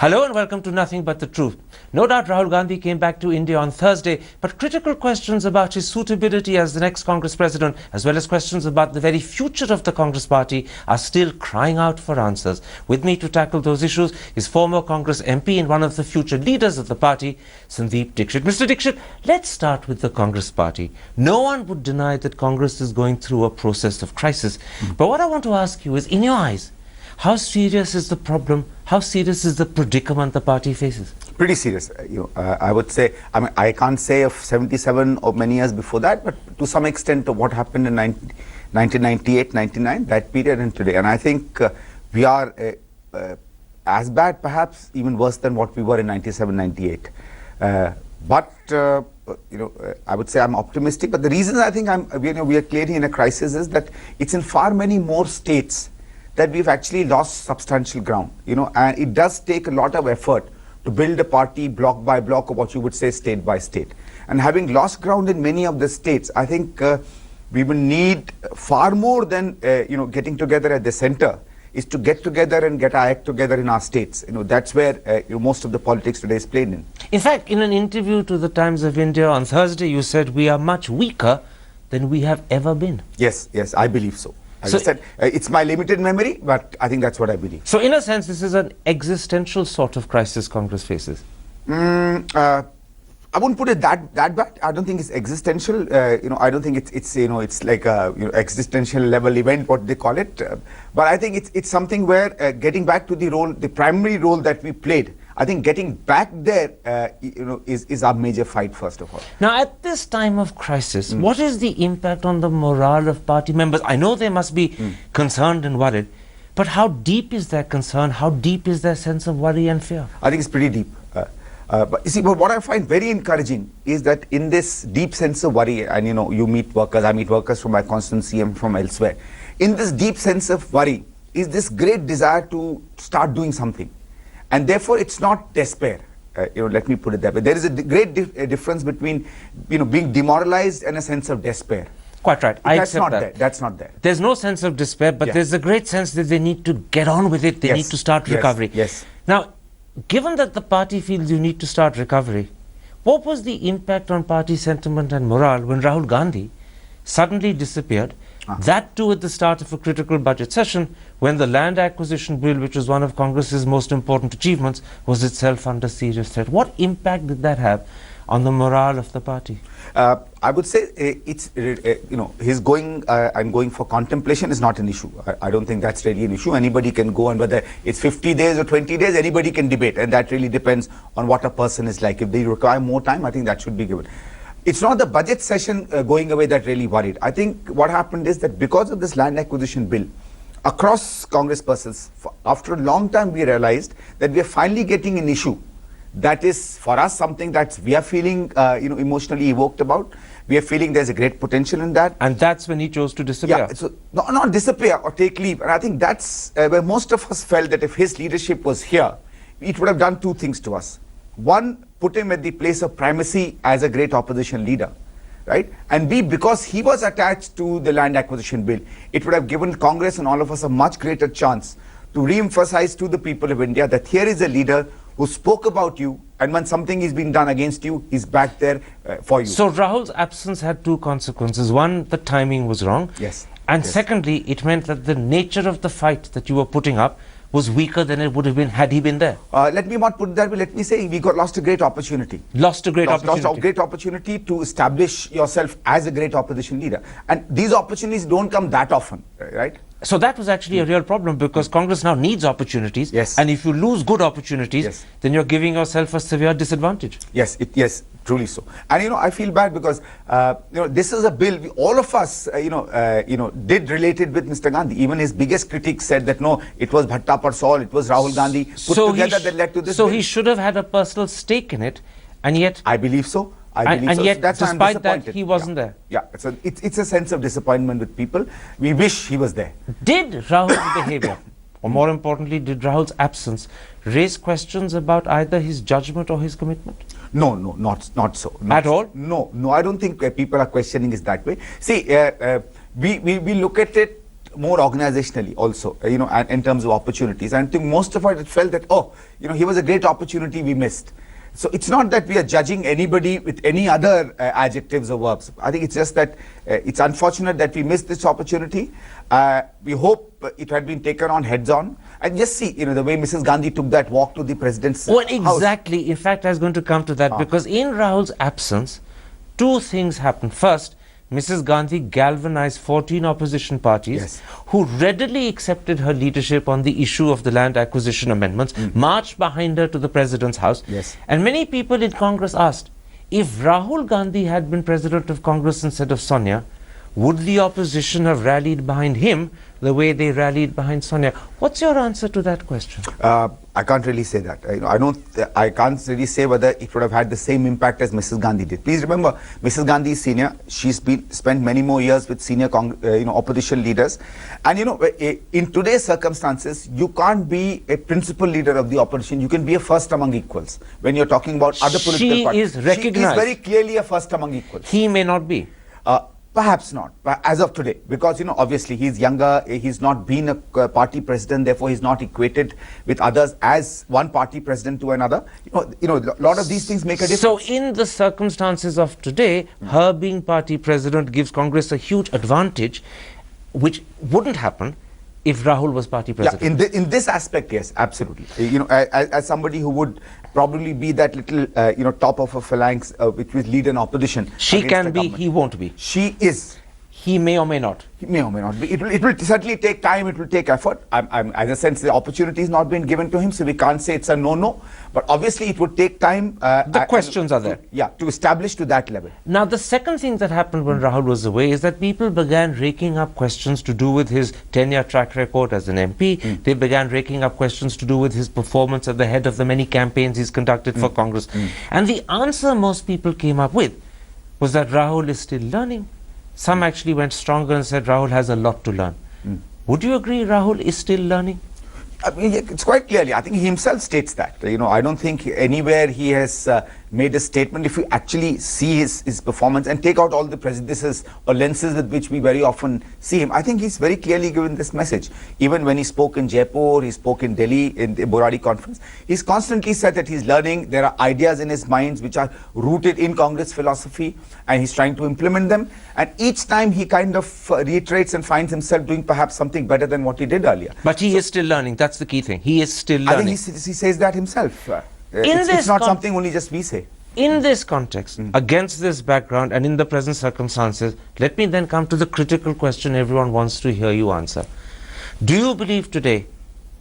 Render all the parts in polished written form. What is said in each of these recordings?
Hello and welcome to Nothing But the Truth. No doubt Rahul Gandhi came back to India on Thursday, but critical questions about his suitability as the next Congress president, as well as questions about the very future of the Congress party, are still crying out for answers. With me to tackle those issues is former Congress MP and one of the future leaders of the party, Sandeep Dikshit. Mr. Dikshit, let's start with the Congress party. No one would deny that Congress is going through a process of crisis. But what I want to ask you is, in your eyes, how serious is the problem? How serious is the predicament the party faces? Pretty serious. I would say, I can't say of 77 or many years before that, but to some extent of what happened in 1998, 99, that period and today. And I think we are as bad, perhaps even worse than what we were in 97, 98. But I would say I'm optimistic. But the reason I think we are clearly in a crisis is that it's in far many more states that we've actually lost substantial ground, and it does take a lot of effort to build a party block by block, or what you would say state by state. And having lost ground in many of the states, I think we will need far more than getting together at the center, is to get together and get our act together in our states. That's where most of the politics today is played in. In fact, in an interview to the Times of India on Thursday, you said we are much weaker than we have ever been. Yes, I believe so. As I said, it's my limited memory, but I think that's what I believe. So in a sense, this is an existential sort of crisis Congress faces. I wouldn't put it that bad. I don't think it's existential. I don't think it's like a existential level event, what they call it. But I think it's something where getting back to the primary role that we played. I think getting back there, is our major fight, first of all. Now, at this time of crisis, what is the impact on the morale of party members? I know they must be concerned and worried, but how deep is their concern? How deep is their sense of worry and fear? I think it's pretty deep. But you see, but what I find very encouraging is that in this deep sense of worry, and you meet workers, I meet workers from my constituency and from elsewhere. In this deep sense of worry is this great desire to start doing something. And therefore, it's not despair. Let me put it that way. There is a great difference between, being demoralized and a sense of despair. Quite right. I accept that. That's not there. There's no sense of despair, but there's a great sense that they need to get on with it. They need to start recovery. Yes. Now, given that the party feels you need to start recovery, what was the impact on party sentiment and morale when Rahul Gandhi suddenly disappeared? That too at the start of a critical budget session, when the land acquisition bill, which was one of Congress's most important achievements, was itself under serious threat. What impact did that have on the morale of the party? I would say his going and going for contemplation is not an issue. I don't think that's really an issue. Anybody can go, and whether it's 50 days or 20 days, anybody can debate, and that really depends on what a person is like. If they require more time, I think that should be given. It's not the budget session going away that really worried. I think what happened is that because of this land acquisition bill, across Congress persons, after a long time we realized that we are finally getting an issue that is, for us, something that we are feeling emotionally evoked about. We are feeling there's a great potential in that. And that's when he chose to disappear. Yeah, so not disappear or take leave. And I think that's where most of us felt that if his leadership was here, it would have done two things to us. One, put him at the place of primacy as a great opposition leader, right? And B, because he was attached to the land acquisition bill, it would have given Congress and all of us a much greater chance to re-emphasize to the people of India that here is a leader who spoke about you, and when something is being done against you, he's back there for you. So Rahul's absence had two consequences. One, the timing was wrong. Yes. And secondly, it meant that the nature of the fight that you were putting up was weaker than it would have been had he been there. Let me not put it that way. Let me say we lost a great opportunity. Lost a great opportunity. Lost a great opportunity to establish yourself as a great opposition leader. And these opportunities don't come that often, right? So that was actually a real problem, because Congress now needs opportunities. Yes. And if you lose good opportunities, then you're giving yourself a severe disadvantage. Yes, truly so. And I feel bad because this is a bill all of us did relate it with Mr. Gandhi. Even his biggest critics said that no, it was Bhatta Parsol, it was Rahul Gandhi put together that led to this So bill. he should have had a personal stake in it, and yet I believe so. Yet, despite that, he wasn't there. Yeah, so it's a sense of disappointment with people. We wish he was there. Did Rahul's behavior, or more importantly, did Rahul's absence raise questions about either his judgment or his commitment? No, not so. At all? No, I don't think people are questioning it that way. See, we look at it more organizationally also, and in terms of opportunities. And I think most of it felt that, he was a great opportunity we missed. So it's not that we are judging anybody with any other adjectives or verbs. I think it's just that it's unfortunate that we missed this opportunity. We hope it had been taken on heads on. And just see, the way Mrs. Gandhi took that walk to the president's Well, exactly. House. In fact, I was going to come to that because in Rahul's absence, two things happened. First, Mrs. Gandhi galvanized 14 opposition parties who readily accepted her leadership on the issue of the land acquisition amendments, marched behind her to the president's house. And many people in Congress asked, if Rahul Gandhi had been president of Congress instead of Sonia, would the opposition have rallied behind him the way they rallied behind Sonia? What's your answer to that question? I can't really say that. I can't really say whether it would have had the same impact as Mrs. Gandhi did. Please remember, Mrs. Gandhi is senior. She's spent many more years with senior opposition leaders. And in today's circumstances, you can't be a principal leader of the opposition. You can be a first among equals when you're talking about other political parties. She is recognized. She is very clearly a first among equals. He may not be. Perhaps not, as of today, because obviously he's younger, he's not been a party president, therefore he's not equated with others as one party president to another. A lot of these things make a difference. So in the circumstances of today, her being party president gives Congress a huge advantage, which wouldn't happen if Rahul was party president. Yeah, in this aspect, yes, absolutely. As somebody who would probably be that little, top of a phalanx which will lead an opposition. She can be, he won't be. She is. He may or may not. He may or may not be. It will certainly take time, it will take effort. As a sense, the opportunity is not been given to him, so we can't say it's a no-no. But obviously, it would take time. The questions are there. To establish to that level. Now, the second thing that happened when Rahul was away is that people began raking up questions to do with his 10-year track record as an MP. They began raking up questions to do with his performance at the head of the many campaigns he's conducted for Congress. And the answer most people came up with was that Rahul is still learning. Some actually went stronger and said Rahul has a lot to learn. Would you agree Rahul is still learning? I mean, it's quite clearly. I think he himself states that. I don't think anywhere he has made a statement. If you actually see his performance and take out all the prejudices or lenses with which we very often see him, I think he's very clearly given this message. Even when he spoke in Jaipur, he spoke in Delhi in the Boradi conference, he's constantly said that he's learning. There are ideas in his minds which are rooted in Congress philosophy and he's trying to implement them. And each time he kind of reiterates and finds himself doing perhaps something better than what he did earlier. But he is still learning. That's the key thing. He is still learning. I think he says that himself. It's not something only just we say. In this context, against this background and in the present circumstances, let me then come to the critical question everyone wants to hear you answer. Do you believe today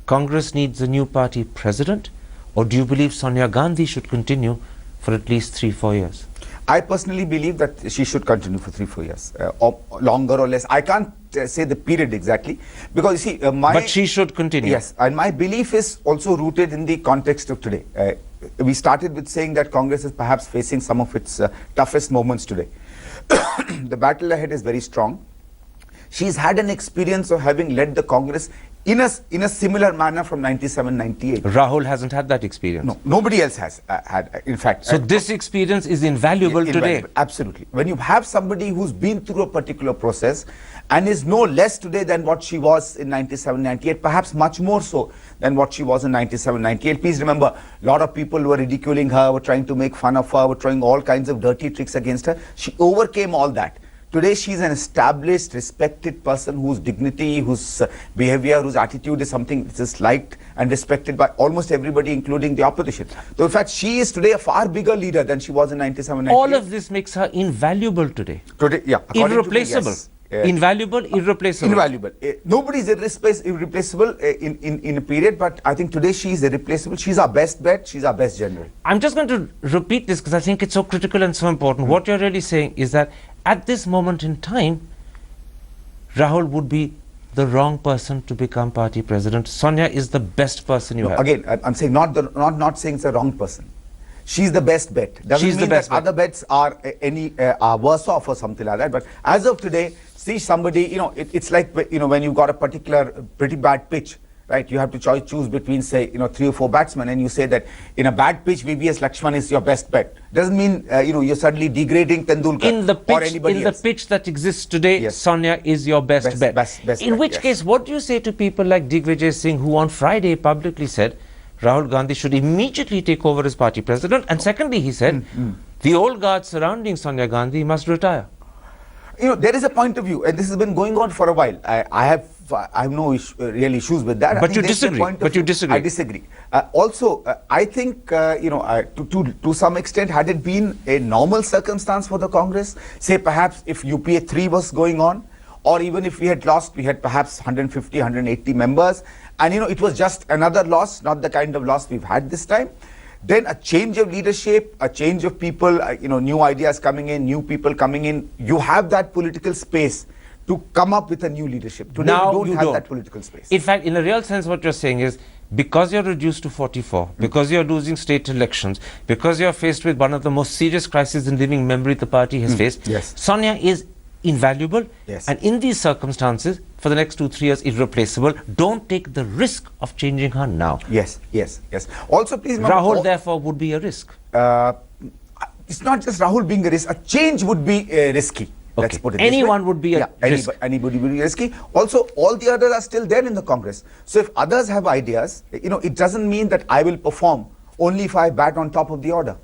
Congress needs a new party president, or do you believe Sonia Gandhi should continue for at least 3-4 years? I personally believe that she should continue for 3-4 years, or longer or less. I can't say the period exactly, because you see, but she should continue. Yes, and my belief is also rooted in the context of today. We started with saying that Congress is perhaps facing some of its toughest moments today. The battle ahead is very strong. She's had an experience of having led the Congress in a similar manner from 97-98. Rahul hasn't had that experience. No, nobody else has had, in fact. So this experience is invaluable today. Absolutely. When you have somebody who's been through a particular process and is no less today than what she was in 97-98, perhaps much more so than what she was in 97-98. Please remember, a lot of people were ridiculing her, were trying to make fun of her, were trying all kinds of dirty tricks against her. She overcame all that. Today, she's an established, respected person whose dignity, whose behavior, whose attitude is something that is liked and respected by almost everybody, including the opposition. So, in fact, she is today a far bigger leader than she was in 97-98. All of this makes her invaluable today. Today, yeah. Irreplaceable. Invaluable, irreplaceable. Invaluable. Nobody is irreplaceable in a period, but I think today she is irreplaceable. She's our best bet. She's our best general. I'm just going to repeat this because I think it's so critical and so important. What you're really saying is that at this moment in time, Rahul would be the wrong person to become party president. Sonia is the best person you have. Again, I'm saying not saying it's the wrong person. She's the best bet. Doesn't mean that other bets are are worse off or something like that. But as of today, see somebody, it's like when you got a particular pretty bad pitch. right? You have to choose between, say, 3 or 4 batsmen, and you say that in a bad pitch, VVS Lakshman is your best bet. Doesn't mean, you're suddenly degrading Tendulkar or anybody else. The pitch that exists today, Sonia is your best bet. In which case, what do you say to people like Digvijay Singh, who on Friday publicly said Rahul Gandhi should immediately take over as party president? And secondly, he said, the old guard surrounding Sonia Gandhi must retire. There is a point of view, and this has been going on for a while. I have no real issues with that. But you disagree. I disagree. Also, I think, to some extent, had it been a normal circumstance for the Congress, say perhaps if UPA 3 was going on, or even if we had lost, we had perhaps 150, 180 members, and it was just another loss, not the kind of loss we've had this time. Then a change of leadership, a change of people, new ideas coming in, new people coming in. You have that political space to come up with a new leadership. Today Now we don't have that political space. In fact, in a real sense, what you're saying is, because you're reduced to 44, because you're losing state elections, because you're faced with one of the most serious crises in living memory the party has faced, Sonia is invaluable, and in these circumstances, for the next 2-3 years, irreplaceable. Don't take the risk of changing her now. Yes. Also, please remember, Rahul, therefore, would be a risk. It's not just Rahul being a risk. A change would be risky. Let's put it Anyone would be a risk. Anybody would be risky. Also, all the others are still there in the Congress. So if others have ideas, it doesn't mean that I will perform only if I bat on top of the order.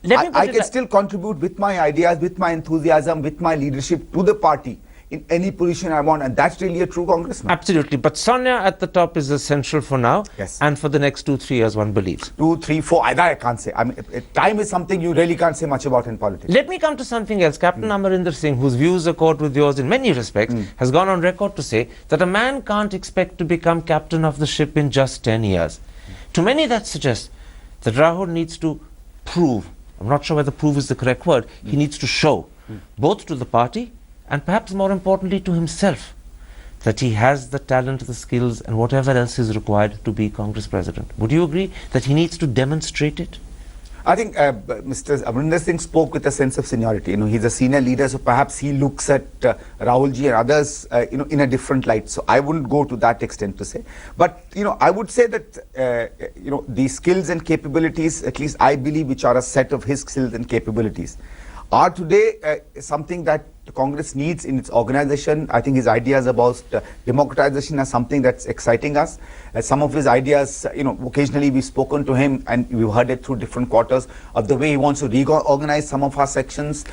I can still contribute with my ideas, with my enthusiasm, with my leadership to the party in any position I want, and that's really a true congressman. Absolutely. But Sonia at the top is essential for now, and for the next 2-3 years, one believes. 2, 3, 4, I can't say. I mean, time is something you really can't say much about in politics. Let me come to something else. Captain Amarinder Singh, whose views accord with yours in many respects, has gone on record to say that a man can't expect to become captain of the ship in just 10 years. To many, that suggests that Rahul needs to prove, I'm not sure whether prove is the correct word, he needs to show, both to the party and perhaps more importantly to himself, that he has the talent, the skills and whatever else is required to be Congress president. Would you agree that he needs to demonstrate it? I think Mr. Amarinder Singh spoke with a sense of seniority. He's a senior leader, so perhaps he looks at Rahulji and others, in a different light. So I wouldn't go to that extent to say. But, I would say that, the skills and capabilities, at least I believe, which are a set of his skills and capabilities, are today something that the Congress needs in its organization. I think his ideas about democratization are something that's exciting us. Some of his ideas, occasionally we've spoken to him and we've heard it through different quarters of the way he wants to reorganize some of our sections,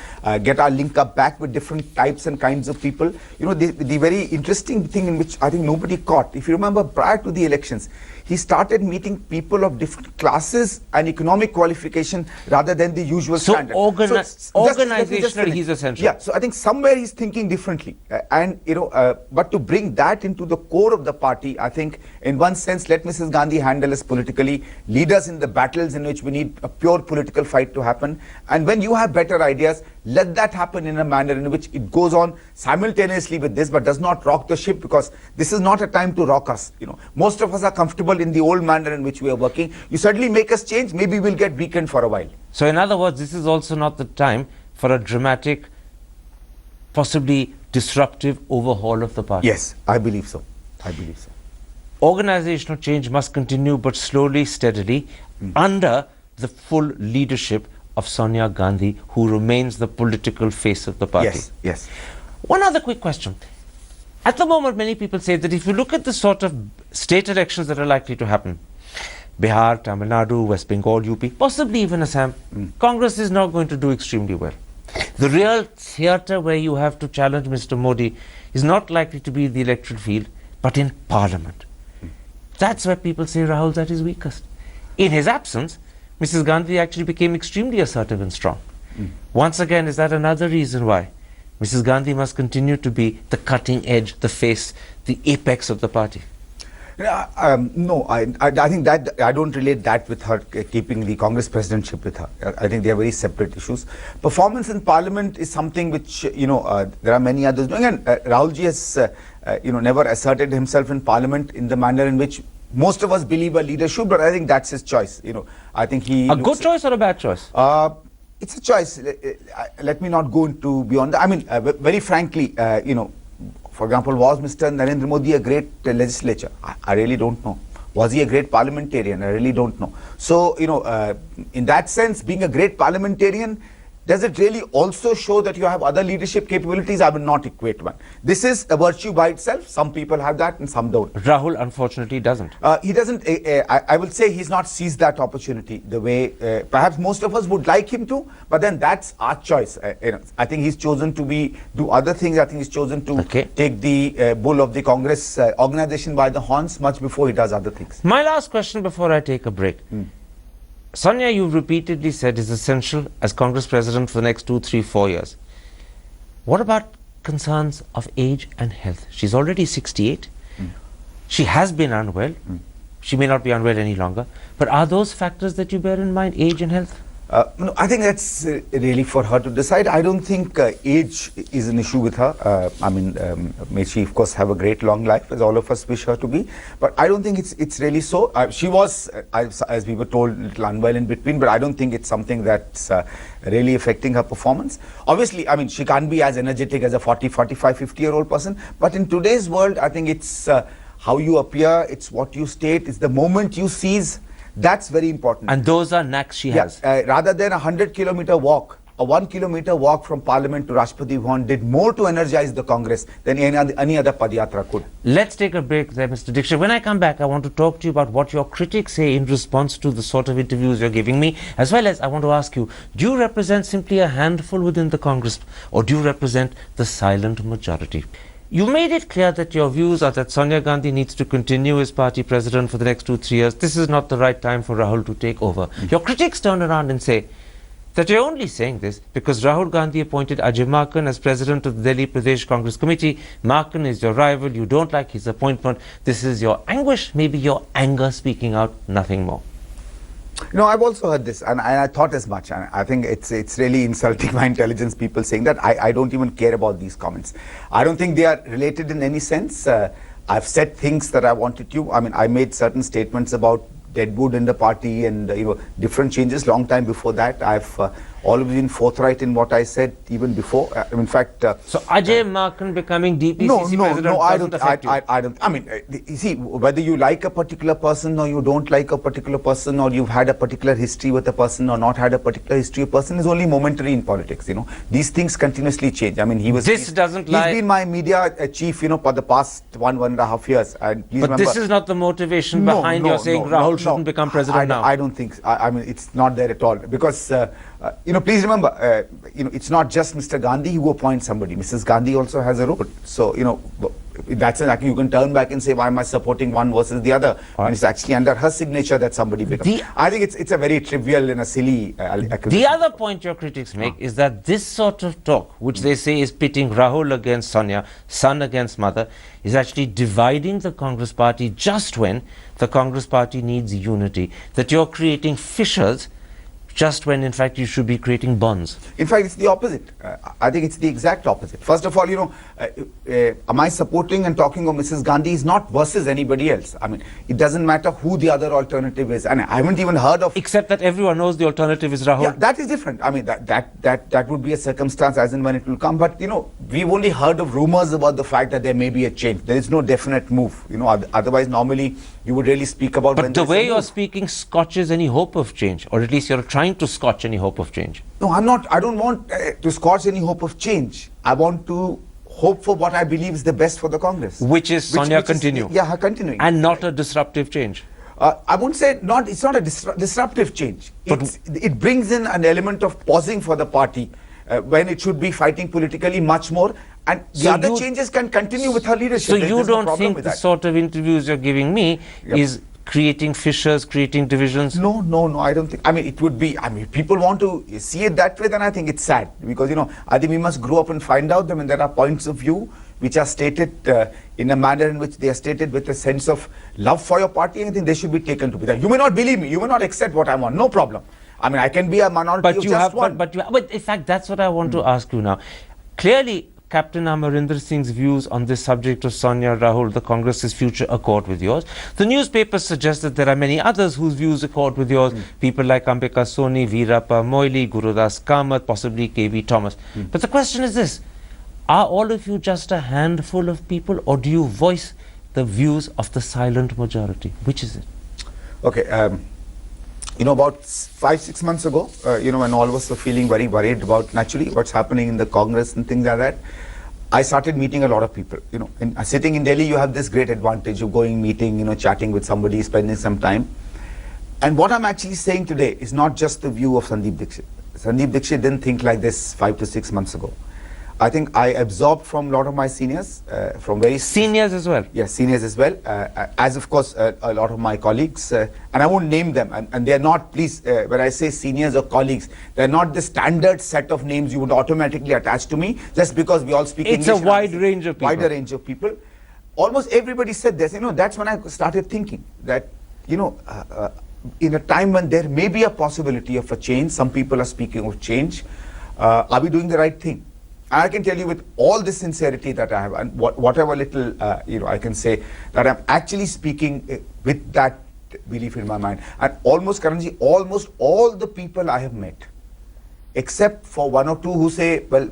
get our link up back with different types and kinds of people. The very interesting thing in which I think nobody caught, if you remember prior to the elections, he started meeting people of different classes and economic qualification rather than the usual standard. Organizationally, he's essential. Yeah, so I think somewhere he's thinking differently. But to bring that into the core of the party, I think in one sense, let Mrs. Gandhi handle us politically, lead us in the battles in which we need a pure political fight to happen. And when you have better ideas, let that happen in a manner in which it goes on simultaneously with this, but does not rock the ship, because this is not a time to rock us. Most of us are comfortable in the old manner in which we are working. You suddenly make us change, maybe we'll get weakened for a while. So in other words, this is also not the time for a dramatic, possibly disruptive overhaul of the party. Yes, I believe so. Organizational change must continue, but slowly, steadily, under the full leadership of Sonia Gandhi, who remains the political face of the party. Yes. One other quick question. At the moment, many people say that if you look at the sort of state elections that are likely to happen, Bihar, Tamil Nadu, West Bengal, UP, possibly even Assam, Congress is not going to do extremely well. The real theatre where you have to challenge Mr. Modi is not likely to be the electoral field, but in Parliament. That's where people say Rahul's at his weakest. In his absence, Mrs. Gandhi actually became extremely assertive and strong. Once again, is that another reason why Mrs. Gandhi must continue to be the cutting edge, the face, the apex of the party? No, I think that I don't relate that with her keeping the Congress presidentship with her. I think they are very separate issues. Performance in Parliament is something which, there are many others doing. And Rahulji has, never asserted himself in Parliament in the manner in which most of us believe a leader should, but I think that's his choice. I think he... A good choice or a bad choice? It's a choice. Let me not go into beyond that. I mean, very frankly, For example, was Mr. Narendra Modi a great legislator? I really don't know. Was he a great parliamentarian? I really don't know. So, in that sense, being a great parliamentarian, does it really also show that you have other leadership capabilities? I will not equate one. This is a virtue by itself. Some people have that and some don't. Rahul, unfortunately, doesn't. He doesn't. I will say he's not seized that opportunity the way perhaps most of us would like him to. But then that's our choice. I think he's chosen to do other things. I think he's chosen to take the bull of the Congress organization by the horns much before he does other things. My last question before I take a break. Sonia, you've repeatedly said is essential as Congress President for the next 2, 3, 4 years. What about concerns of age and health? She's already 68. She has been unwell. She may not be unwell any longer. But are those factors that you bear in mind, age and health? No, I think that's really for her to decide. I don't think age is an issue with her. May she, of course, have a great long life, as all of us wish her to be. But I don't think it's really so. She was, as we were told, a little unwell in between, but I don't think it's something that's really affecting her performance. Obviously, she can't be as energetic as a 40, 45, 50-year-old person. But in today's world, I think it's how you appear, it's what you state, it's the moment you seize. That's very important. And those are knacks she has. Rather than a 100-kilometer walk, a 1-kilometer walk from Parliament to Rashtrapati Bhavan did more to energize the Congress than any other Padyatra could. Let's take a break there, Mr. Dikshit. When I come back, I want to talk to you about what your critics say in response to the sort of interviews you're giving me, as well as I want to ask you, do you represent simply a handful within the Congress, or do you represent the silent majority? You made it clear that your views are that Sonia Gandhi needs to continue as party president for the next 2, 3 years. This is not the right time for Rahul to take over. Your critics turn around and say that you're only saying this because Rahul Gandhi appointed Ajay Markan as president of the Delhi Pradesh Congress Committee. Markan is your rival. You don't like his appointment. This is your anguish, maybe your anger speaking out, nothing more. No, I've also heard this, and I thought as much. And I think it's really insulting my intelligence, people saying that. I don't even care about these comments. I don't think they are related in any sense. I've said things that I wanted to. I made certain statements about deadwood in the party and different changes long time before that. I've always been forthright in what I said even before. In fact, so Ajay Markan becoming DPCC president doesn't affect you? I don't. You see, whether you like a particular person or you don't like a particular person, or you've had a particular history with a person or not had a particular history with a person, is only momentary in politics. These things continuously change. He's been my media chief, for the past 1.5 years. But this is not the motivation behind your saying Rahul shouldn't become president now. I don't think. It's not there at all because. Please remember, it's not just Mr. Gandhi who appoints somebody. Mrs. Gandhi also has a role. So, that's like you can turn back and say, why am I supporting one versus the other? And it's actually under her signature that somebody becomes. I think it's a very trivial and a silly accusation. The other point your critics make is that this sort of talk, which they say is pitting Rahul against Sonia, son against mother, is actually dividing the Congress party just when the Congress party needs unity. That you're creating fissures just when, in fact, you should be creating bonds. In fact, it's the opposite. I think it's the exact opposite. First of all, am I supporting and talking of Mrs. Gandhi is not versus anybody else. It doesn't matter who the other alternative is. And I haven't even heard of... Except that everyone knows the alternative is Rahul. Yeah, that is different. That would be a circumstance as and when it will come. But, we've only heard of rumors about the fact that there may be a change. There is no definite move. Otherwise, normally, you would really speak about... But the way you're speaking scotches any hope of change, or at least you're trying to scotch any hope of change. No, I'm not. I don't want to scotch any hope of change. I want to hope for what I believe is the best for the Congress. Which is Sonia continuing. Yeah, her continuing. And not a disruptive change. I won't say it's not a disruptive change. It brings in an element of pausing for the party when it should be fighting politically much more. And the other changes can continue with her leadership. So you don't think the sort of interviews you're giving me is creating fissures, creating divisions? No, I don't think. It would be, people want to see it that way, then I think it's sad. Because, I think we must grow up and find out them, and there are points of view which are stated in a manner in which they are stated with a sense of love for your party. I think they should be taken to be that. You may not believe me, you may not accept what I want, no problem. I can be a minority of just one. But in fact, that's what I want to ask you now. Clearly, Captain Amarinder Singh's views on this subject of Sonia, Rahul, the Congress's future accord with yours. The newspapers suggest that there are many others whose views accord with yours. People like Ambika Soni, Veerappa Moily, Gurudas Kamath, possibly K.V. Thomas. But the question is this. Are all of you just a handful of people, or do you voice the views of the silent majority? Which is it? Okay, about 5-6 months ago, when all of us were feeling very worried about naturally what's happening in the Congress and things like that, I started meeting a lot of people. Sitting in Delhi, you have this great advantage of going, meeting, chatting with somebody, spending some time. And what I'm actually saying today is not just the view of Sandeep Dikshit. Sandeep Dikshit didn't think like this 5 to 6 months ago. I think I absorbed from a lot of my seniors, from very... Seniors as well? Yes, seniors as well, as of course a lot of my colleagues, and I won't name them, and they're not, please, when I say seniors or colleagues, they're not the standard set of names you would automatically attach to me, just because we all speak English. It's a wide range of people. Wider range of people. Almost everybody said this, that's when I started thinking that, in a time when there may be a possibility of a change, some people are speaking of change, are we doing the right thing? I can tell you with all the sincerity that I have, and whatever little, I can say, that I'm actually speaking with that belief in my mind. And almost, Karanji, almost all the people I have met, except for one or two who say, well,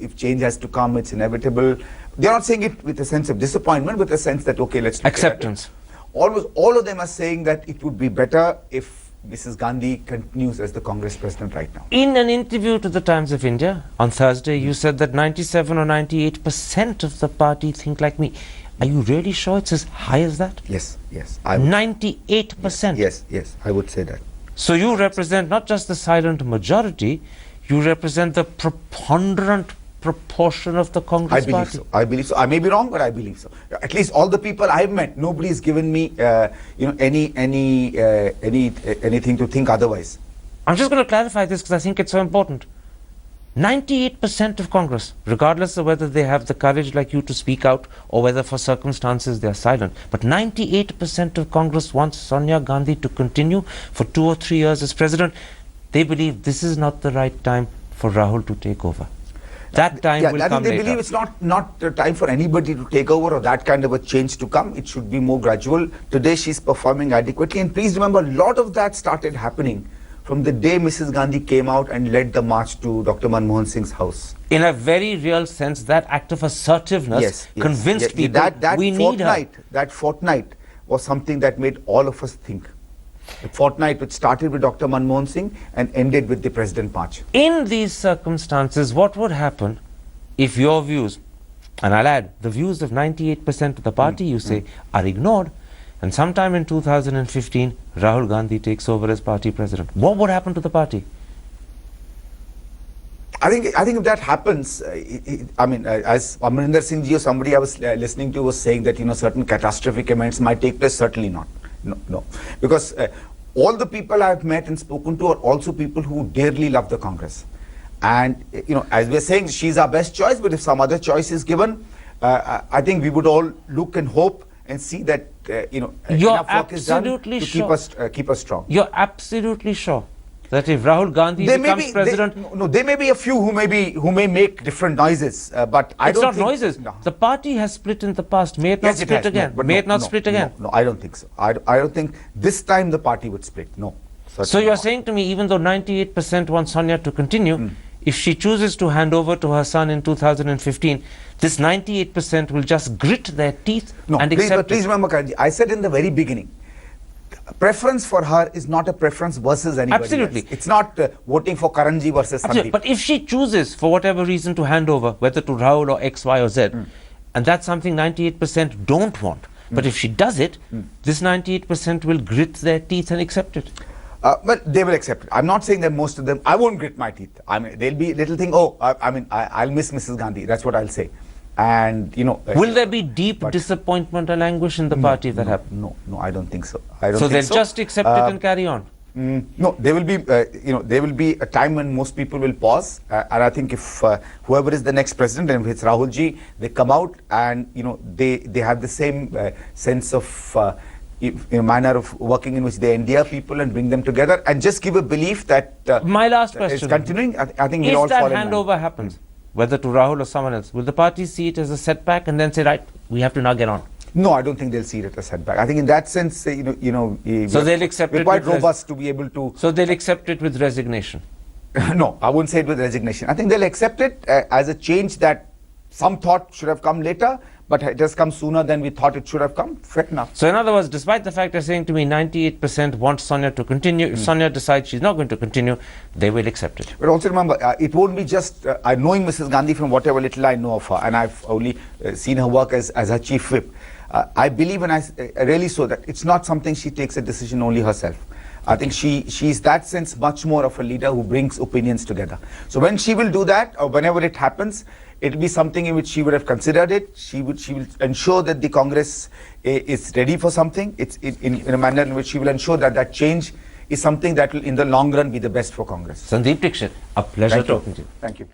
if change has to come, it's inevitable. They're not saying it with a sense of disappointment, with a sense that, okay, let's... Acceptance. Almost all of them are saying that it would be better if Mrs. Gandhi continues as the Congress president right now. In an interview to the Times of India on Thursday, you said that 97 or 98% of the party think like me. Are you really sure it's as high as that? Yes. 98%? Yes, I would say that. So you represent not just the silent majority, you represent the preponderant proportion of the Congress party. I believe so. I may be wrong, but I believe so. At least all the people I've met, nobody's given me, anything to think otherwise. I'm just going to clarify this because I think it's so important. 98% of Congress, regardless of whether they have the courage like you to speak out or whether for circumstances they are silent, but 98% of Congress wants Sonia Gandhi to continue for 2 or 3 years as president. They believe this is not the right time for Rahul to take over. That time will come later. They believe it's not the time for anybody to take over or that kind of a change to come. It should be more gradual. Today she's performing adequately. And please remember, a lot of that started happening from the day Mrs. Gandhi came out and led the march to Dr. Manmohan Singh's house. In a very real sense, that act of assertiveness convinced people we need her. That fortnight was something that made all of us think. A fortnight which started with Dr. Manmohan Singh and ended with the President March. In these circumstances, what would happen if your views, and I'll add, the views of 98% of the party, you say, are ignored, and sometime in 2015, Rahul Gandhi takes over as party president? What would happen to the party? I think if that happens, as Amarinder Singh ji or somebody I was listening to was saying that, certain catastrophic events might take place, certainly not. No. Because all the people I've met and spoken to are also people who dearly love the Congress. And, as we're saying, she's our best choice, but if some other choice is given, I think we would all look and hope and see that, enough work is done to keep us strong. You're absolutely sure that if Rahul Gandhi becomes president... There may be a few who may make different noises, but I don't think... It's not noises. No. The party has split in the past. May it not split again? May it not split again? No, I don't think so. I don't think this time the party would split. No. So you're saying to me, even though 98% want Sonia to continue, if she chooses to hand over to her son in 2015, this 98% will just grit their teeth and accept it. Please remember, Karanji, I said in the very beginning, preference for her is not a preference versus anybody Absolutely. else. It's not voting for Karanji versus Sandeep. But if she chooses, for whatever reason, to hand over, whether to Rahul or X, Y or Z, and that's something 98% don't want, but if she does it, this 98% will grit their teeth and accept it. But they will accept it. I'm not saying that most of them, I won't grit my teeth. There'll be little thing, I'll miss Mrs. Gandhi. That's what I'll say. And, will there be deep disappointment and anguish in the party if that happens? No, I don't think so. So they'll just accept it and carry on? No, there will be a time when most people will pause. And I think if whoever is the next president, and if it's Rahul ji, they come out and, they have the same sense of... manner of working in which they endear people and bring them together and just give a belief that my last question is continuing. I think we'll all fall in line. If that handover happens, whether to Rahul or someone else, will the party see it as a setback and then say, right, we have to now get on? No, I don't think they'll see it as a setback. I think in that sense, so they'll accept we're quite robust to be able to... So they'll accept it with resignation? No, I wouldn't say it with resignation. I think they'll accept it as a change that some thought should have come later, but it has come sooner than we thought it should have come. Fair enough. So in other words, despite the fact they're saying to me 98% want Sonia to continue, if Sonia decides she's not going to continue, they will accept it. But also remember, it won't be just knowing Mrs. Gandhi from whatever little I know of her, and I've only seen her work as her chief whip. I believe, and I really so, that it's not something she takes a decision only herself. I think she's that sense much more of a leader who brings opinions together. So when she will do that, or whenever it happens, it will be something in which she would have considered it. She will ensure that the Congress is ready for something. It's in a manner in which she will ensure that that change is something that will in the long run be the best for Congress. Sandeep Dikshit, a pleasure talking to you. Thank you.